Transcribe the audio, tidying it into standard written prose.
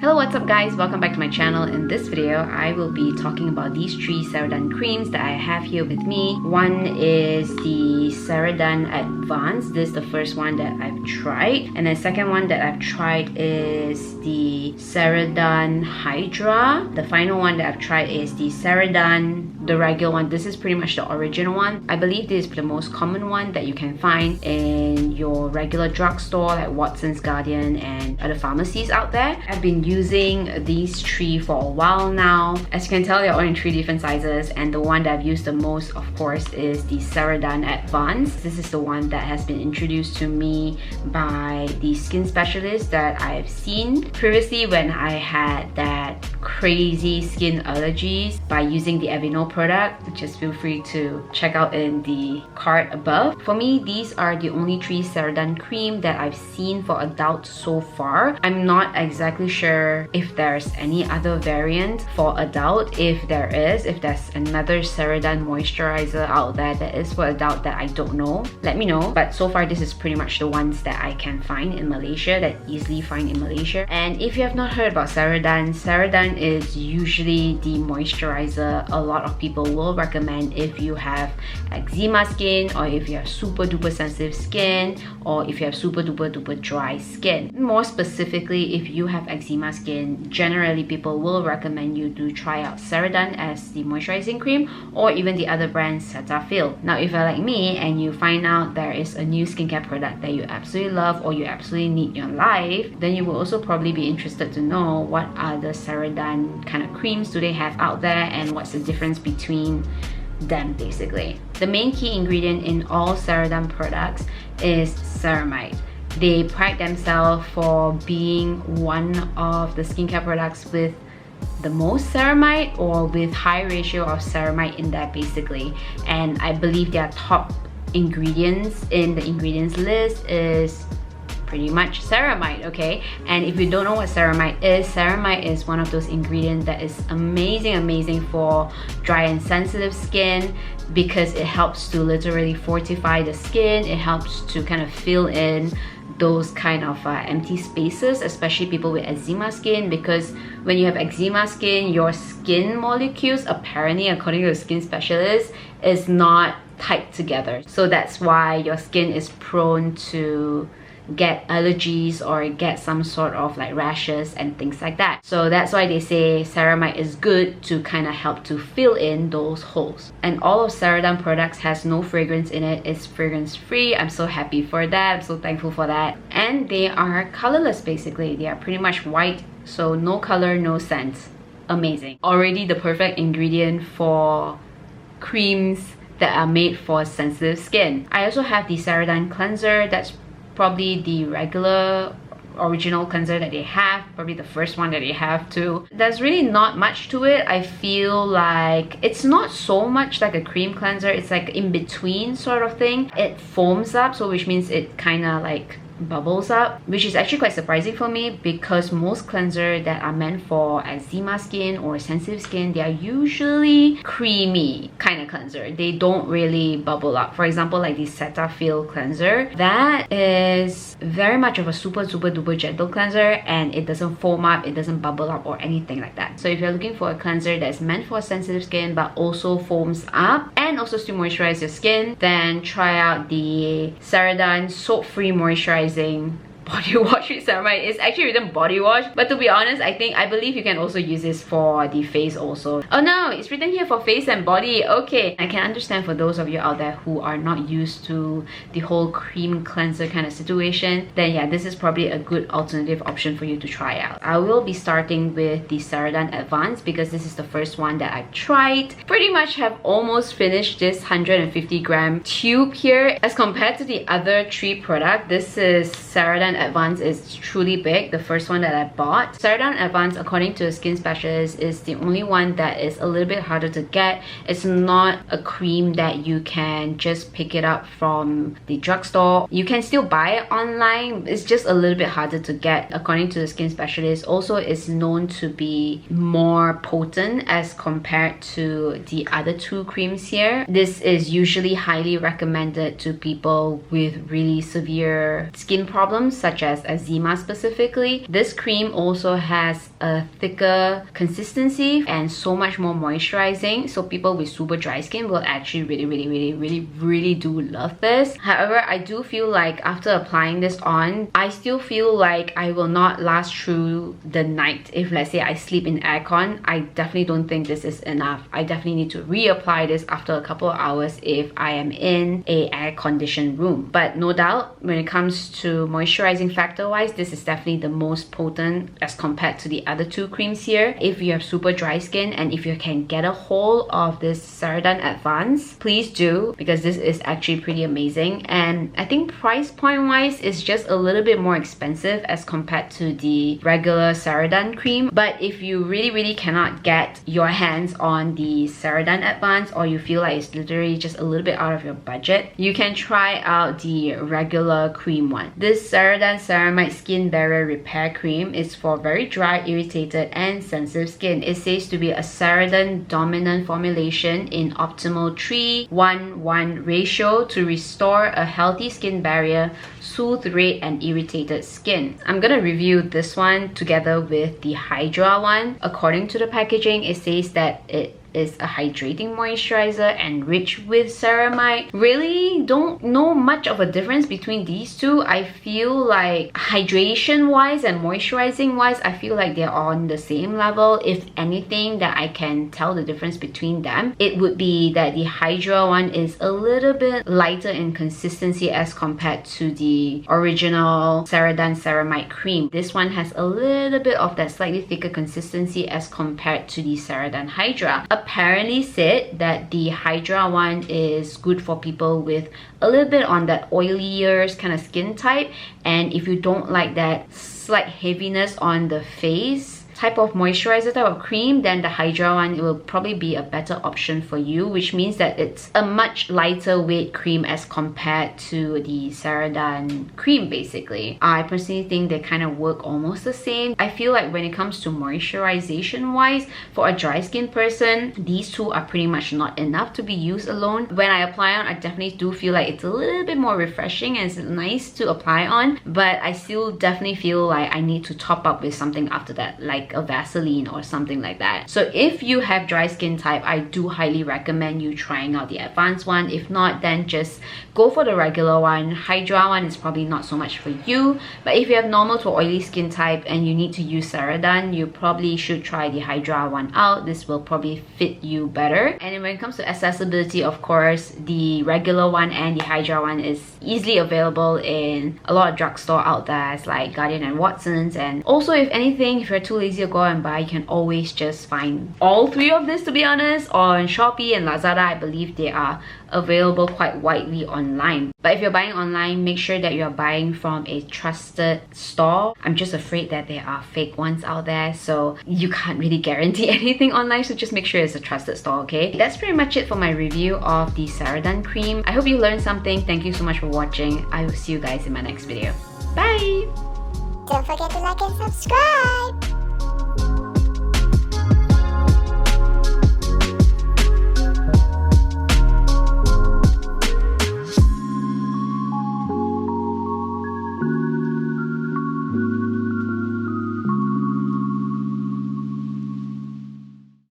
Hello, what's up guys? Welcome back to my channel. In this video, I will be talking about these three Ceradan creams that I have here with me. One is the Ceradan Advanced. This is the first one that I've tried. And the second one that I've tried is the Ceradan Hydra. The final one that I've tried is the Ceradan, the regular one. This is pretty much the original one. I believe this is the most common one that you can find in your regular drugstore like Watson's, Guardian, and other pharmacies out there. I've been using these three for a while now. As you can tell, they're all in three different sizes, and the one that I've used the most, of course, is the Ceradan Advanced. This is the one that has been introduced to me by the skin specialist that I've seen previously when I had that crazy skin allergies by using the Aveeno product. Just feel free to check out in the card above. For me, these are the only three Ceradan cream that I've seen for adults so far. I'm not exactly sure if there's any other variant for adult. If there's another Ceradan moisturizer out there that is for adult that I don't know, let me know. But so far, this is pretty much the ones that I can find in Malaysia, that easily find in Malaysia. And if you have not heard about Ceradan, Ceradan is usually the moisturizer a lot of people will recommend if you have eczema skin, or if you have super duper sensitive skin, or if you have super duper dry skin. More specifically, if you have eczema skin, generally people will recommend you to try out Ceradan as the moisturizing cream, or even the other brand Cetaphil. Now, if you're like me and you find out there is a new skincare product that you absolutely love or you absolutely need in your life, then you will also probably be interested to know what other Ceradan kind of creams do they have out there and what's the difference between them. Basically, the main key ingredient in all Ceradan products is ceramide. They pride themselves for being one of the skincare products with the most ceramide, or with high ratio of ceramide in there basically. And I believe their top ingredients in the ingredients list is pretty much ceramide, okay? And if you don't know what ceramide is one of those ingredients that is amazing for dry and sensitive skin, because it helps to literally fortify the skin. It helps to kind of fill in those kind of empty spaces, especially people with eczema skin, because when you have eczema skin, your skin molecules, apparently according to a skin specialist, is not tight together. So that's why your skin is prone to get allergies or get some sort of like rashes and things like that. So that's why they say ceramide is good to kind of help to fill in those holes. And all of Ceradan products has no fragrance in it. It's fragrance free. I'm so happy for that. I'm so thankful for that. And they are colorless basically. They are pretty much white, so no color, no scent. Amazing. Already the perfect ingredient for creams that are made for sensitive skin. I also have the Ceradan cleanser. That's probably the regular original cleanser that they have, probably the first one that they have too. There's really not much to it. I feel like it's not so much like a cream cleanser. It's like in between sort of thing. It foams up, so which means it kind of like bubbles up, which is actually quite surprising for me, because most cleansers that are meant for eczema skin or sensitive skin, they are usually creamy kind of cleanser. They don't really bubble up. For example, like the Cetaphil cleanser, that is very much of a super duper gentle cleanser, and it doesn't foam up, it doesn't bubble up or anything like that. So if you're looking for a cleanser that's meant for sensitive skin but also foams up and also still moisturize your skin, then try out the Ceradan soap-free moisturizing body wash with ceramide. It's actually written body wash, but to be honest, I believe you can also use this for the face also. Oh no, it's written here for face and body. Okay, I can understand for those of you out there who are not used to the whole cream cleanser kind of situation, then yeah, this is probably a good alternative option for you to try out. I will be starting with the Ceradan Advanced because this is the first one that I've tried. Pretty much have almost finished this 150 gram tube here. As compared to the other three products, this is Ceradan Advanced is truly big, the first one that I bought. Ceradan Advanced, according to a skin specialist, is the only one that is a little bit harder to get. It's not a cream that you can just pick it up from the drugstore. You can still buy it online. It's just a little bit harder to get, according to the skin specialist. Also, it's known to be more potent as compared to the other two creams here. This is usually highly recommended to people with really severe skin problems, such as eczema specifically. This cream also has a thicker consistency and so much more moisturizing, so people with super dry skin will actually really do love this. However, I do feel like after applying this on, I still feel like I will not last through the night. If let's say I sleep in aircon, I definitely don't think this is enough. I definitely need to reapply this after a couple of hours if I am in a air-conditioned room. But no doubt, when it comes to moisturizing factor wise, this is definitely the most potent as compared to the other two creams here. If you have super dry skin and if you can get a hold of this Ceradan Advanced, please do, because this is actually pretty amazing. And I think price point wise is just a little bit more expensive as compared to the regular Ceradan cream. But if you really cannot get your hands on the Ceradan Advanced, or you feel like it's literally just a little bit out of your budget, you can try out the regular cream one. This Ceradan Ceramide Skin Barrier Repair Cream is for very dry, irritated and sensitive skin. It says to be a Ceradan dominant formulation in optimal 3:1:1 ratio to restore a healthy skin barrier, soothe red and irritated skin. I'm gonna review this one together with the Hydra one. According to the packaging, it says that it is a hydrating moisturizer enriched with ceramide. Really don't know much of a difference between these two. I feel like hydration wise and moisturizing wise, I feel like they're on the same level. If anything that I can tell the difference between them, it would be that the Hydra one is a little bit lighter in consistency as compared to the original Ceradan Ceramide cream. This one has a little bit of that slightly thicker consistency as compared to the Ceradan Hydra. Apparently said that the Hydra one is good for people with a little bit on that oilier kind of skin type, and if you don't like that slight heaviness on the face type of moisturizer type of cream, then the Hydra one will probably be a better option for you, which means that it's a much lighter weight cream as compared to the Ceradan cream. Basically, I personally think they kind of work almost the same. I feel like when it comes to moisturization wise, for a dry skin person, these two are pretty much not enough to be used alone. When I apply on, I definitely do feel like it's a little bit more refreshing and it's nice to apply on, but I still definitely feel like I need to top up with something after that, like a Vaseline or something like that. So if you have dry skin type, I do highly recommend you trying out the advanced one. If not, then just go for the regular one. Hydra one is probably not so much for you, but if you have normal to oily skin type and you need to use Ceradan, you probably should try the Hydra one out. This will probably fit you better. And when it comes to accessibility, of course, the regular one and the Hydra one is easily available in a lot of drugstore out there, it's like Guardian and Watson's. And also, if anything, if you're too lazy to go and buy, you can always just find all three of this, to be honest, on Shopee and Lazada. I believe they are available quite widely online. But if you're buying online, make sure that you're buying from a trusted store. I'm just afraid that there are fake ones out there, so you can't really guarantee anything online, so just make sure it's a trusted store, okay? That's pretty much it for my review of the Ceradan cream. I hope you learned something. Thank you so much for watching. I will see you guys in my next video. Bye! Don't forget to like and subscribe!